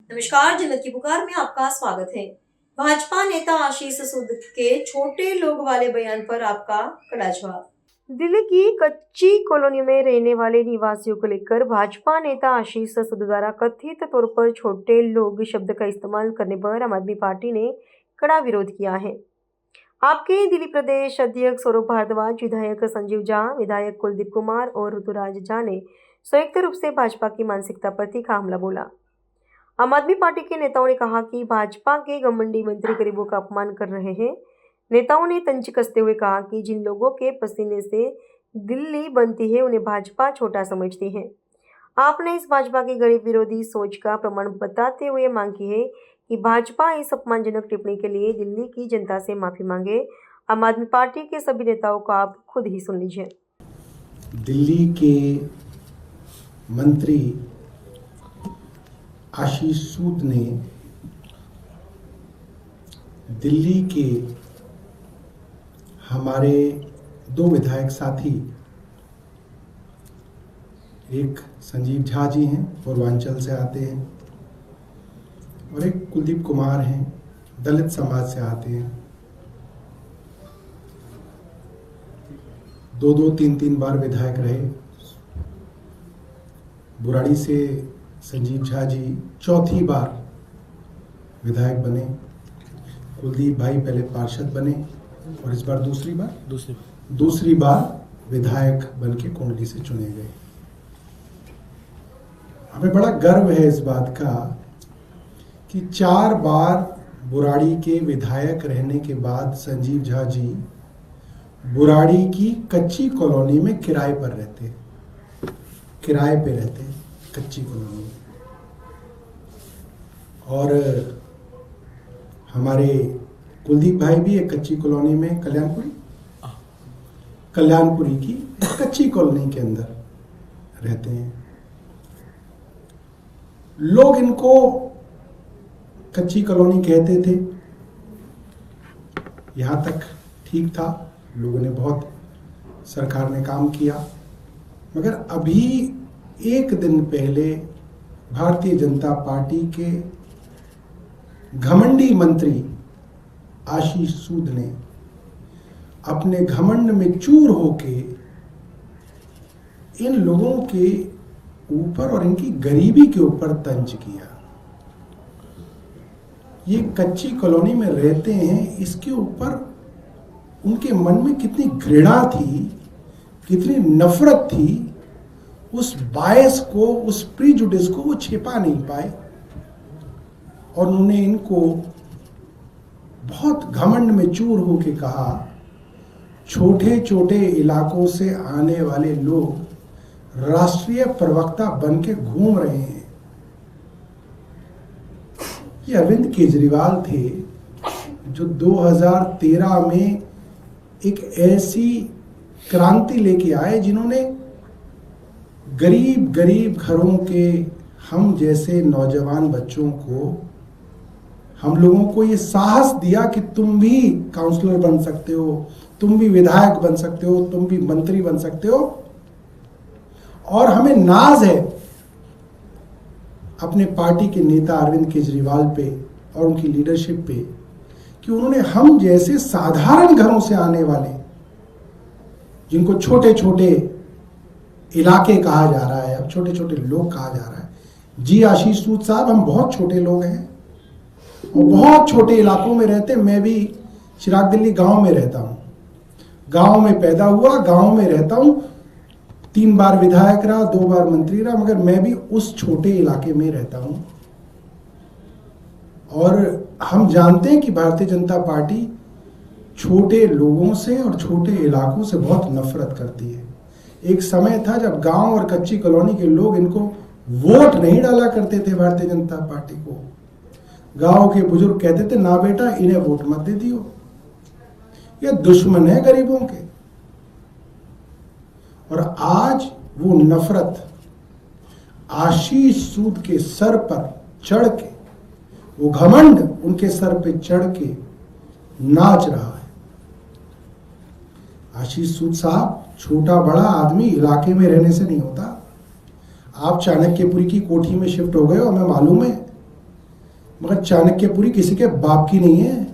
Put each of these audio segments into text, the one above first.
नमस्कार, जन्नत की पुकार में आपका स्वागत है। भाजपा नेता आशीष सूद के छोटे लोग वाले बयान पर आपका कड़ा जवाब। दिल्ली की कच्ची कॉलोनी में रहने वाले निवासियों को लेकर भाजपा नेता आशीष सूद द्वारा कथित तौर पर छोटे लोग शब्द का इस्तेमाल करने पर आम आदमी पार्टी ने कड़ा विरोध किया है। आपके दिल्ली प्रदेश अध्यक्ष सौरभ भारद्वाज, विधायक संजीव झा, विधायक कुलदीप कुमार और ऋतुराज झा ने संयुक्त रूप से भाजपा की मानसिकता पर तीखा हमला बोला। आम आदमी पार्टी के नेताओं ने कहा कि भाजपा के घमंडी मंत्री गरीबों का अपमान कर रहे हैं। नेताओं ने तंज कसते हुए कहा कि जिन लोगों के पसीने से दिल्ली बनती है उन्हें भाजपा छोटा समझती है। आपने इस भाजपा की गरीब विरोधी सोच का प्रमाण बताते हुए मांग की है कि भाजपा इस अपमानजनक टिप्पणी के लिए दिल्ली की जनता से माफी मांगे। आम आदमी पार्टी के सभी नेताओं को आप खुद ही सुन लीजिए। दिल्ली के मंत्री आशीष सूद ने दिल्ली के हमारे दो विधायक साथी, एक संजीव झा जी हैं, पूर्वांचल से आते हैं, और एक कुलदीप कुमार हैं, दलित समाज से आते हैं। दो तीन बार विधायक रहे। बुराड़ी से संजीव झा जी चौथी बार विधायक बने। कुलदीप भाई पहले पार्षद बने और इस बार दूसरी बार विधायक बन के कुंडली से चुने गए। हमें बड़ा गर्व है इस बात का कि 4 बार बुराड़ी के विधायक रहने के बाद संजीव झा जी बुराड़ी की कच्ची कॉलोनी में किराए पे रहते हैं, कच्ची कॉलोनी में। और हमारे कुलदीप भाई भी एक कच्ची कॉलोनी में, कल्याणपुरी की कच्ची कॉलोनी के अंदर रहते हैं। लोग इनको कच्ची कॉलोनी कहते थे, यहां तक ठीक था, लोगों ने बहुत, सरकार ने काम किया। मगर अभी एक दिन पहले भारतीय जनता पार्टी के घमंडी मंत्री आशीष सूद ने अपने घमंड में चूर होके इन लोगों के ऊपर और इनकी गरीबी के ऊपर तंज किया। ये कच्ची कॉलोनी में रहते हैं, इसके ऊपर उनके मन में कितनी घृणा थी, कितनी नफरत थी, उस बायस को, उस प्रीजुडिस को वो छिपा नहीं पाए। और उन्होंने इनको बहुत घमंड में चूर होके कहा, छोटे छोटे इलाकों से आने वाले लोग राष्ट्रीय प्रवक्ता बन के घूम रहे हैं। ये अरविंद केजरीवाल थे जो 2013 में एक ऐसी क्रांति लेके आए जिन्होंने गरीब घरों के हम जैसे नौजवान बच्चों को, हम लोगों को ये साहस दिया कि तुम भी काउंसलर बन सकते हो, तुम भी विधायक बन सकते हो, तुम भी मंत्री बन सकते हो। और हमें नाज है अपने पार्टी के नेता अरविंद केजरीवाल पे और उनकी लीडरशिप पे कि उन्होंने हम जैसे साधारण घरों से आने वाले, जिनको छोटे छोटे इलाके कहा जा रहा है, अब छोटे छोटे लोग कहा जा रहा है। जी आशीष सूद साहब, हम बहुत छोटे लोग हैं और बहुत छोटे इलाकों में रहते हैं। मैं भी चिराग दिल्ली गांव में रहता हूं, गांव में पैदा हुआ, गांव में रहता हूं, 3 बार विधायक रहा, 2 बार मंत्री रहा, मगर मैं भी उस छोटे इलाके में रहता हूं। और हम जानते हैं कि भारतीय जनता पार्टी छोटे लोगों से और छोटे इलाकों से बहुत नफरत करती है। एक समय था जब गांव और कच्ची कॉलोनी के लोग इनको वोट नहीं डाला करते थे भारतीय जनता पार्टी को। गांव के बुजुर्ग कहते थे, ना बेटा इन्हें वोट मत दे दियो, ये दुश्मन है गरीबों के। और आज वो नफरत आशीष सूद के सर पर चढ़ के, वो घमंड उनके सर पे चढ़ के नाच रहा है। आशीष सूद साहब, छोटा बड़ा आदमी इलाके में रहने से नहीं होता। आप चाणक्यपुरी की कोठी में शिफ्ट हो गए हो, हमें मालूम है। मगर चाणक्यपुरी किसी के बाप की नहीं है।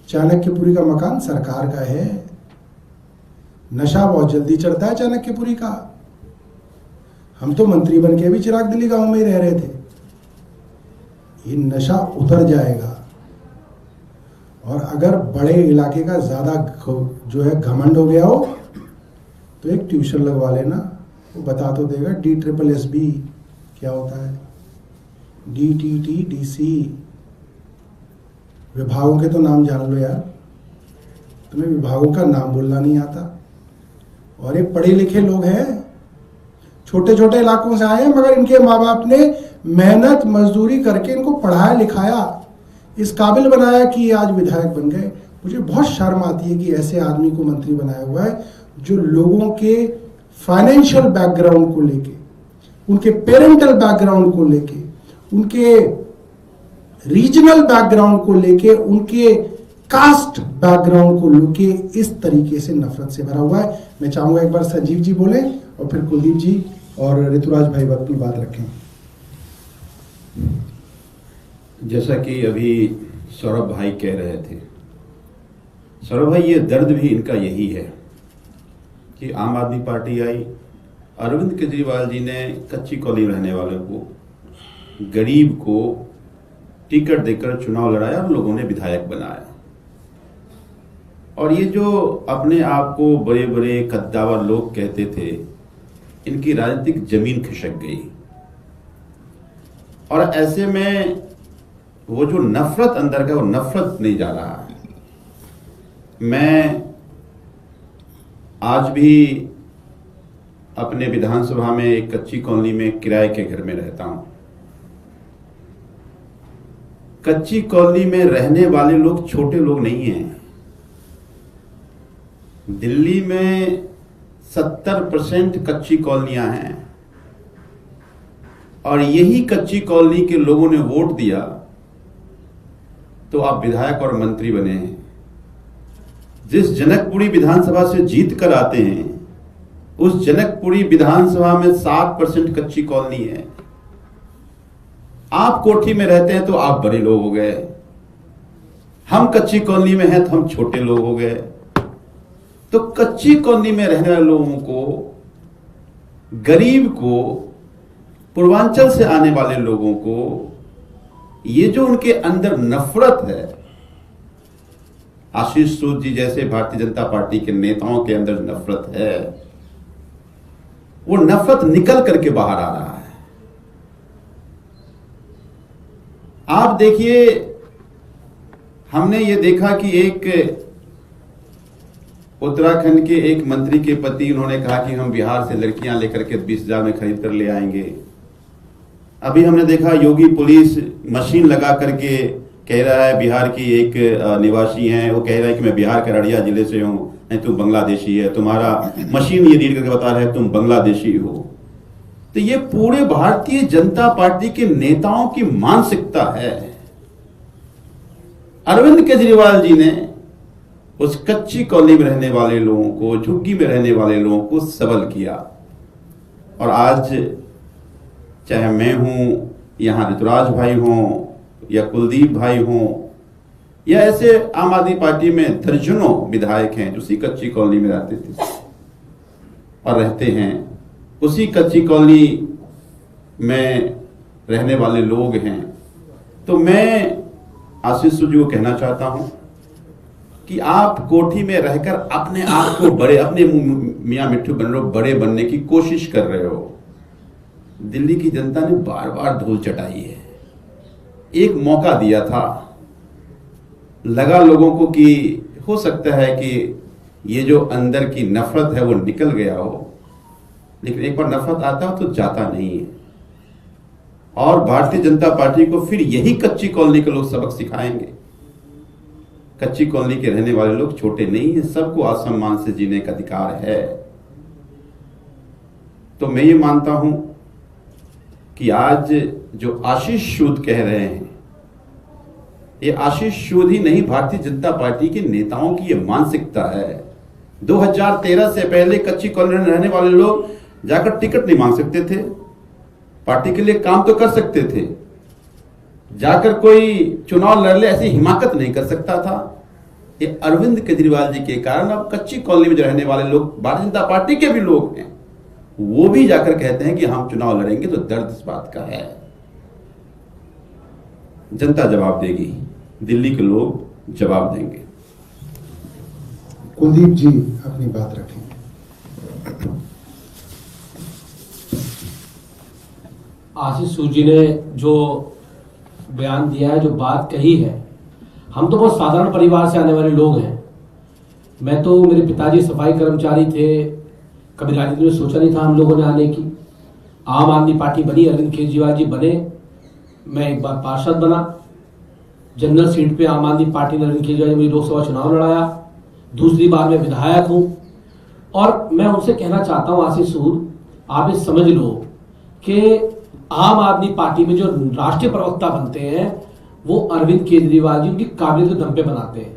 चाणक्यपुरी का मकान सरकार का है। नशा बहुत जल्दी चढ़ता है चाणक्यपुरी का। हम तो मंत्री बन के भी चिराग दिल्ली गांव में ही रह रहे थे। ये नशा उतर जाएगा। और अगर बड़े इलाके का ज्यादा जो है घमंड हो गया हो तो एक ट्यूशन लगवा लेना, वो बता तो देगा DSSB क्या होता है, DTT DC। विभागों के तो नाम जान लो यार, तुम्हें विभागों का नाम बोलना नहीं आता। और ये पढ़े लिखे लोग हैं, छोटे छोटे इलाकों से आए हैं, मगर इनके माँ बाप ने मेहनत मजदूरी करके इनको पढ़ाया लिखाया, इस काबिल बनाया कि ये आज विधायक बन गए। मुझे बहुत शर्म आती है कि ऐसे आदमी को मंत्री बनाया हुआ है जो लोगों के फाइनेंशियल बैकग्राउंड को लेके, उनके पेरेंटल बैकग्राउंड को लेके, उनके रीजनल बैकग्राउंड को लेके, उनके कास्ट बैकग्राउंड को लेके इस तरीके से नफरत से भरा हुआ है। मैं चाहूंगा एक बार संजीव जी बोले और फिर कुलदीप जी और ऋतुराज भाई अपनी बात रखें। जैसा कि अभी सौरभ भाई कह रहे थे, सौरभ भाई ये दर्द भी इनका यही है कि आम आदमी पार्टी आई, अरविंद केजरीवाल जी ने कच्ची कॉलोनी रहने वालों को, गरीब को टिकट देकर चुनाव लड़ाया और लोगों ने विधायक बनाया। और ये जो अपने आप को बड़े बड़े कद्दावर लोग कहते थे, इनकी राजनीतिक जमीन खिसक गई। और ऐसे में वो जो नफरत अंदर का, वो नफरत नहीं जा रहा है। मैं आज भी अपने विधानसभा में एक कच्ची कॉलोनी में किराए के घर में रहता हूं। कच्ची कॉलोनी में रहने वाले लोग छोटे लोग नहीं हैं। दिल्ली में 70% कच्ची कॉलोनियां हैं और यही कच्ची कॉलोनी के लोगों ने वोट दिया तो आप विधायक और मंत्री बने हैं। जिस जनकपुरी विधानसभा से जीत कर आते हैं, उस जनकपुरी विधानसभा में 60% कच्ची कॉलोनी है। आप कोठी में रहते हैं तो आप बड़े लोग हो गए, हम कच्ची कॉलोनी में हैं तो हम छोटे लोग हो गए। तो कच्ची कॉलोनी में रहने वाले लोगों को, गरीब को, पूर्वांचल से आने वाले लोगों को, ये जो उनके अंदर नफरत है, आशीष सूद जी जैसे भारतीय जनता पार्टी के नेताओं के अंदर नफरत है, वो नफरत निकल करके बाहर आ रहा है। आप देखिए, हमने ये देखा कि एक उत्तराखंड के एक मंत्री के पति, उन्होंने कहा कि हम बिहार से लड़कियां लेकर के 20,000 में खरीद कर ले आएंगे। अभी हमने देखा योगी पुलिस मशीन लगा करके कह रहा है, बिहार की एक निवासी हैं, वो कह रहा है कि मैं बिहार के अररिया जिले से हूं, नहीं तुम बांग्लादेशी है, तुम्हारा मशीन ये रीड करके बता रहा है तुम बांग्लादेशी हो। तो ये पूरे भारतीय जनता पार्टी के नेताओं की मानसिकता है। अरविंद केजरीवाल जी ने उस कच्ची कॉलोनी में रहने वाले लोगों को, झुग्गी में रहने वाले लोगों को सबल किया। और आज चाहे मैं हूं, यहां ऋतुराज भाई हों या कुलदीप भाई हों, या ऐसे आम आदमी पार्टी में दर्जनों विधायक हैं जो उसी कच्ची कॉलोनी में रहते थे और रहते हैं, उसी कच्ची कॉलोनी में रहने वाले लोग हैं। तो मैं आशीष सूद जी को कहना चाहता हूं कि आप कोठी में रहकर अपने आप को बड़े, अपने मियां मिट्ठू बन रहे हो, बड़े बनने की कोशिश कर रहे हो। दिल्ली की जनता ने बार बार धूल चटाई है। एक मौका दिया था, लगा लोगों को कि हो सकता है कि ये जो अंदर की नफरत है वो निकल गया हो, लेकिन एक बार नफरत आता हो तो जाता नहीं है। और भारतीय जनता पार्टी को फिर यही कच्ची कॉलोनी के लोग सबक सिखाएंगे। कच्ची कॉलोनी के रहने वाले लोग छोटे नहीं है, सबको आसम्मान से जीने का अधिकार है। तो मैं ये मानता हूं कि आज जो आशीष सूद कह रहे हैं, ये आशीष सूद ही नहीं, भारतीय जनता पार्टी के नेताओं की ये मानसिकता है। 2013 से पहले कच्ची कॉलोनी में रहने वाले लोग जाकर टिकट नहीं मांग सकते थे, पार्टी के लिए काम तो कर सकते थे, जाकर कोई चुनाव लड़ ले ऐसी हिमाकत नहीं कर सकता था। ये अरविंद केजरीवाल जी के कारण अब कच्ची कॉलोनी में जो रहने वाले लोग, भारतीय जनता पार्टी के भी लोग हैं, वो भी जाकर कहते हैं कि हम चुनाव लड़ेंगे। तो दर्द इस बात का है। जनता जवाब देगी, दिल्ली के लोग जवाब देंगे। कुलदीप जी अपनी बात रखेंगे। आशीष सूद जी ने जो बयान दिया है, जो बात कही है, हम तो बहुत साधारण परिवार से आने वाले लोग हैं। मैं तो, मेरे पिताजी सफाई कर्मचारी थे, कभी राजनीति में सोचा नहीं था हम लोगों ने आने की। आम आदमी पार्टी बनी, अरविंद केजरीवाल जी बने, मैं एक बार पार्षद बना, जनरल सीट पे आम आदमी पार्टी ने अरविंद केजरीवाल जी मुझे लोकसभा चुनाव लड़ाया, दूसरी बार मैं विधायक हूं। और मैं उनसे कहना चाहता हूं, आशीष सूद, आप ये समझ लो कि आम आदमी पार्टी में जो राष्ट्रीय प्रवक्ता बनते हैं वो अरविंद केजरीवाल जी उनकी काबिलियत के दम पे बनाते हैं।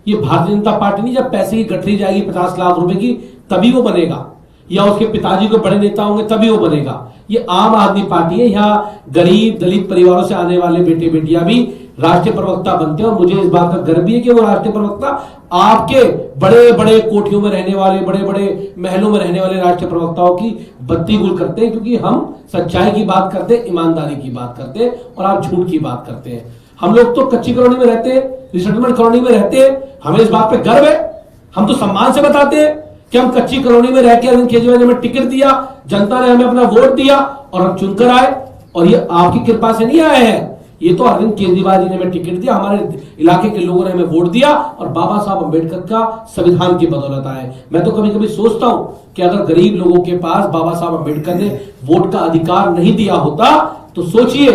ये भारतीय जनता पार्टी नहीं, जब पैसे की गठरी जाएगी 50 लाख रुपए की तभी वो बनेगा, या उसके पिताजी को बड़े नेता होंगे तभी वो बनेगा। ये आम आदमी पार्टी है, यहाँ गरीब दलित परिवारों से आने वाले बेटे बेटियां भी राष्ट्रीय प्रवक्ता बनते हैं। और मुझे इस बात का गर्व भी है कि वो राष्ट्रीय प्रवक्ता आपके बड़े बड़े कोठियों में रहने वाले, बड़े बड़े महलों में रहने वाले राष्ट्रीय प्रवक्ताओं की बत्ती गुल करते हैं, क्योंकि हम सच्चाई की बात करते हैं, ईमानदारी की बात करते हैं, और आप झूठ की बात करते हैं। हम लोग तो कच्ची कॉलोनी में रहते हैं, रिसेटलमेंट कॉलोनी में रहते हैं, हमें इस बात पे गर्व है। हम तो सम्मान से बताते हैं कि हम कच्ची कॉलोनी में रह के अरविंद केजरीवाल ने हमें टिकट दिया, जनता ने हमें अपना वोट दिया और हम चुनकर आए। और ये आपकी कृपा से नहीं आए हैं, ये तो अरविंद केजरीवाल जी ने हमें टिकट दिया, हमारे इलाके के लोगों ने हमें वोट दिया, और बाबा साहब अम्बेडकर का संविधान की बदौलत आए। मैं तो कभी कभी सोचता हूं कि अगर गरीब लोगों के पास बाबा साहब अम्बेडकर ने वोट का अधिकार नहीं दिया होता, तो सोचिए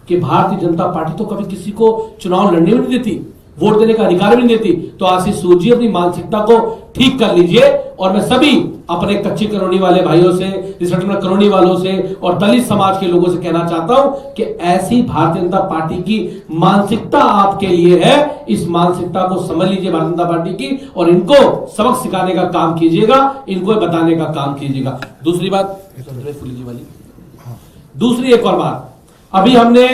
कि भारतीय जनता पार्टी तो कभी किसी को चुनाव लड़ने में नहीं देती, वोट देने का अधिकार भी नहीं देती। तो आशीष सूद जी अपनी मानसिकता को ठीक कर लीजिए। और मैं सभी अपने कच्ची कॉलोनी वाले भाइयों से, रिसेटलमेंट कॉलोनी वालों से और दलित समाज के लोगों से कहना चाहता हूं कि ऐसी भारतीय जनता पार्टी की मानसिकता आपके लिए है। इस मानसिकता को समझ लीजिए भारतीय जनता पार्टी की, और इनको सबक सिखाने का काम कीजिएगा, इनको बताने का काम कीजिएगा। दूसरी बात, दूसरी एक और बात, अभी हमने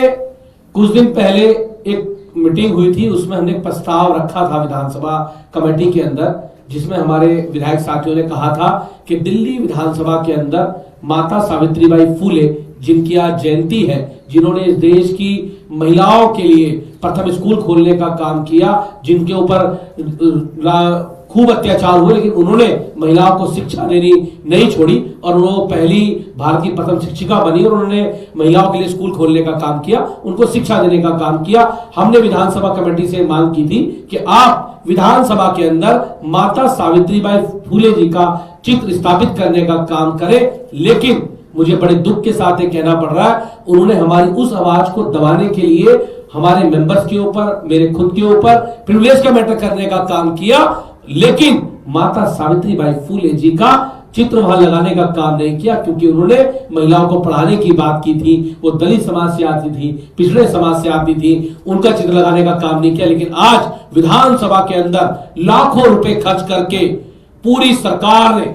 कुछ दिन पहले एक मीटिंग हुई थी, उसमें हमने एक प्रस्ताव रखा था विधानसभा कमेटी के अंदर, जिसमें हमारे विधायक साथियों ने कहा था कि दिल्ली विधानसभा के अंदर माता सावित्रीबाई फूले, जिनकी आज जयंती है, जिन्होंने इस देश की महिलाओं के लिए प्रथम स्कूल खोलने का काम किया, जिनके ऊपर खूब अत्याचार हुए, लेकिन उन्होंने महिलाओं को शिक्षा देनी नहीं छोड़ी, और वो पहली भारत की प्रथम शिक्षिका बनी, और उन्होंने महिलाओं के लिए स्कूल खोलने का काम किया, उनको शिक्षा देने का काम किया। हमने विधानसभा कमेटी से मांग की थी कि आप विधानसभा के अंदर माता सावित्रीबाई फूले जी का चित्र स्थापित करने का काम करें, लेकिन मुझे बड़े दुख के साथ ये कहना पड़ रहा है, उन्होंने हमारी उस आवाज को दबाने के लिए हमारे मेंबर्स के ऊपर, मेरे खुद के ऊपर प्रिविलेज का मैटर करने का काम किया, लेकिन माता सावित्रीबाई फूले जी का चित्र वहां लगाने का काम नहीं किया, क्योंकि उन्होंने महिलाओं को पढ़ाने की बात की थी, वो दलित समाज से आती थी, पिछड़े समाज से आती थी, उनका चित्र लगाने का काम नहीं किया। लेकिन आज विधानसभा के अंदर लाखों रुपए खर्च करके पूरी सरकार ने,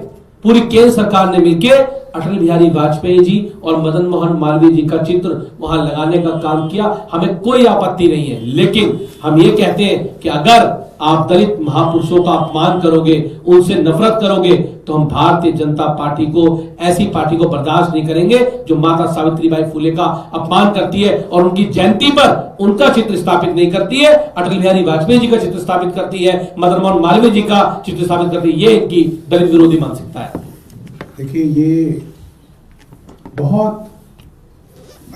पूरी केंद्र सरकार ने मिलकर अटल बिहारी वाजपेयी जी और मदन मोहन मालवीय जी का चित्र वहां लगाने का काम किया। हमें कोई आपत्ति नहीं है, लेकिन हम ये कहते हैं कि अगर आप दलित महापुरुषों का अपमान करोगे, उनसे नफरत करोगे, तो हम भारतीय जनता पार्टी को, ऐसी पार्टी को बर्दाश्त नहीं करेंगे जो माता सावित्रीबाई फूले का अपमान करती है और उनकी जयंती पर उनका चित्र स्थापित नहीं करती है, अटल बिहारी वाजपेयी जी का चित्र स्थापित करती है, मदन मोहन मालवीय जी का चित्र स्थापित करती है। ये इनकी दलित विरोधी मानसिकता है। देखिए, ये बहुत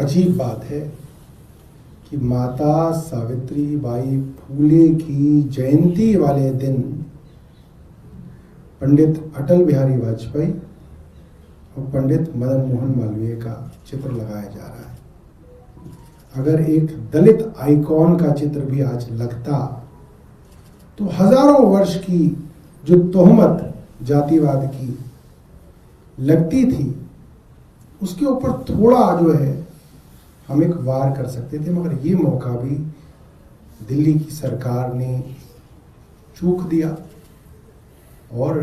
अजीब बात है कि माता सावित्रीबाई फूले की जयंती वाले दिन पंडित अटल बिहारी वाजपेयी और पंडित मदन मोहन मालवीय का चित्र लगाया जा रहा है। अगर एक दलित आइकॉन का चित्र भी आज लगता तो हजारों वर्ष की जो तोहमत जातिवाद की लगती थी, उसके ऊपर थोड़ा जो है हम एक वार कर सकते थे, मगर ये मौका भी दिल्ली की सरकार ने चूक दिया और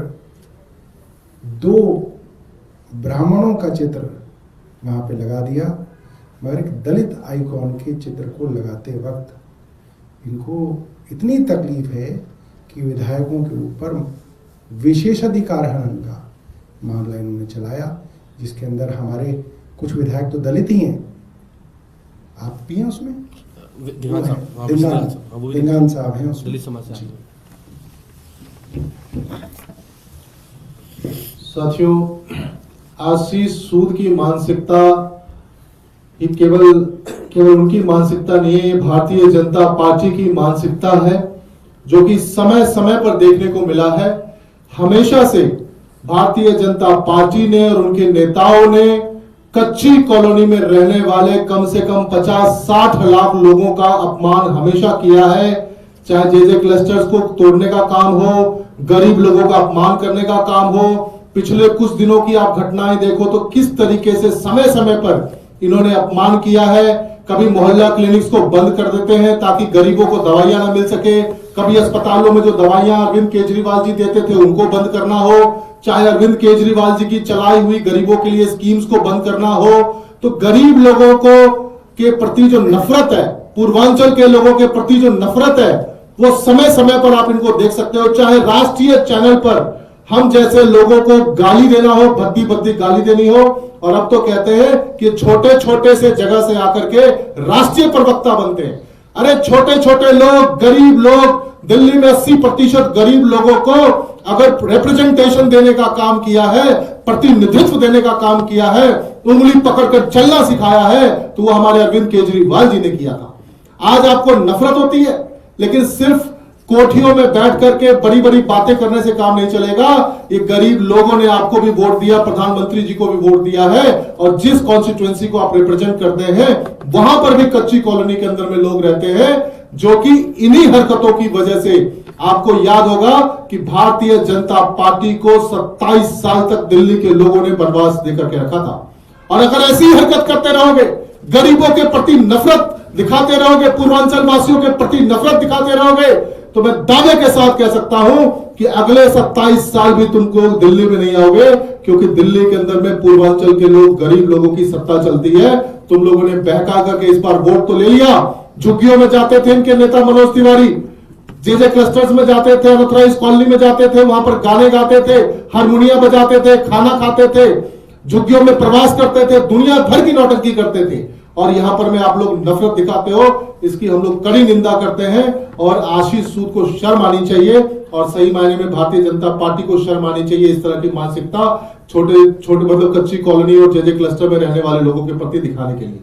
2 ब्राह्मणों का चित्र वहां पे लगा दिया, मगर एक दलित आइकॉन के चित्र को लगाते वक्त इनको इतनी तकलीफ है कि विधायकों के ऊपर विशेषाधिकार हनन का मामला इन्होंने चलाया, जिसके अंदर हमारे कुछ विधायक तो दलित ही हैं। आप भी हैं उसमें? दिंगान साहब हैं उसमें। दलित समाज से। साथियों, आशीष सूद की मानसिकता ये केवल उनकी मानसिकता नहीं है, ये भारतीय जनता पार्टी की मानसिकता है, जो कि समय समय पर देखने को मिला है। हमेशा से भारतीय जनता पार्टी ने और उनके नेताओं ने कच्ची कॉलोनी में रहने वाले कम से कम 50-60 लाख लोगों का अपमान हमेशा किया है। चाहे जे क्लस्टर्स को तोड़ने का काम हो, गरीब लोगों का अपमान करने का काम हो। पिछले कुछ दिनों की आप घटनाएं देखो तो किस तरीके से समय समय पर इन्होंने अपमान किया है। कभी मोहल्ला क्लिनिक्स को बंद कर देते हैं ताकि गरीबों को दवाइयां ना मिल सके, कभी अस्पतालों में जो दवाइयां अरविंद केजरीवाल जी देते थे उनको बंद करना हो, चाहे अरविंद केजरीवाल जी की चलाई हुई गरीबों के लिए स्कीम्स को बंद करना हो। तो गरीब लोगों को के प्रति जो नफरत है, पूर्वांचल के लोगों के प्रति जो नफरत है, वो समय समय पर आप इनको देख सकते हो। चाहे राष्ट्रीय चैनल पर हम जैसे लोगों को गाली देना हो, भद्दी भद्दी गाली देनी हो, और अब तो कहते हैं कि छोटे छोटे से जगह से आकर के राष्ट्रीय प्रवक्ता बनते हैं। अरे छोटे छोटे लोग, गरीब लोग, दिल्ली में 80% गरीब लोगों को अगर रिप्रेजेंटेशन देने का काम किया है, प्रतिनिधित्व देने का काम किया है, उंगली पकड़कर चलना सिखाया है, तो वो हमारे अरविंद केजरीवाल जी ने किया था। आज आपको नफरत होती है, लेकिन सिर्फ कोठियों में बैठ करके बड़ी बड़ी बातें करने से काम नहीं चलेगा। ये गरीब लोगों ने आपको भी वोट दिया, प्रधानमंत्री जी को भी वोट दिया है, और जिस कॉन्स्टिट्यूएंसी को आप रिप्रेजेंट करते हैं वहां पर भी कच्ची कॉलोनी के अंदर में लोग रहते हैं, जो कि इन्हीं हरकतों की वजह से आपको याद होगा कि भारतीय जनता पार्टी को 27 साल तक दिल्ली के लोगों ने बनवास देकर के रखा था। और अगर ऐसी हरकत करते रहोगे, गरीबों के प्रति नफरत दिखाते रहोगे, पूर्वांचल वासियों के प्रति नफरत दिखाते रहोगे, तो मैं दावे के साथ कह सकता हूं कि अगले 27 साल भी तुमको दिल्ली में नहीं आओगे, क्योंकि दिल्ली के अंदर में पूर्वांचल के लोग, गरीब लोगों की सत्ता चलती है। तुम लोगों ने बहका करके इस बार वोट तो ले लिया। झुग्गियों में जाते थे इनके नेता मनोज तिवारी, जे क्लस्टर्स में जाते थे, अनथराइज कॉलोनी में जाते थे, वहां पर गाने गाते थे, हारमोनिया बजाते थे, खाना खाते थे, झुग्गियों में प्रवास करते थे, दुनिया भर की नौटंकी करते थे, और यहां पर में आप लोग नफरत दिखाते हो। इसकी हम लोग कड़ी निंदा करते हैं, और आशीष सूद को शर्म आनी चाहिए, और सही मायने में भारतीय जनता पार्टी को शर्म आनी चाहिए इस तरह की मानसिकता छोटे छोटे मतलब कच्ची कॉलोनी और जे क्लस्टर में रहने वाले लोगों के प्रति दिखाने के लिए।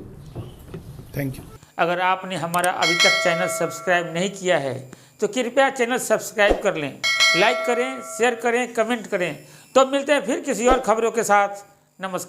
Thank you. अगर आपने हमारा अभी तक चैनल सब्सक्राइब नहीं किया है तो कृपया चैनल सब्सक्राइब कर लें, लाइक करें, शेयर करें, कमेंट करें। तो मिलते हैं फिर किसी और खबरों के साथ। नमस्कार।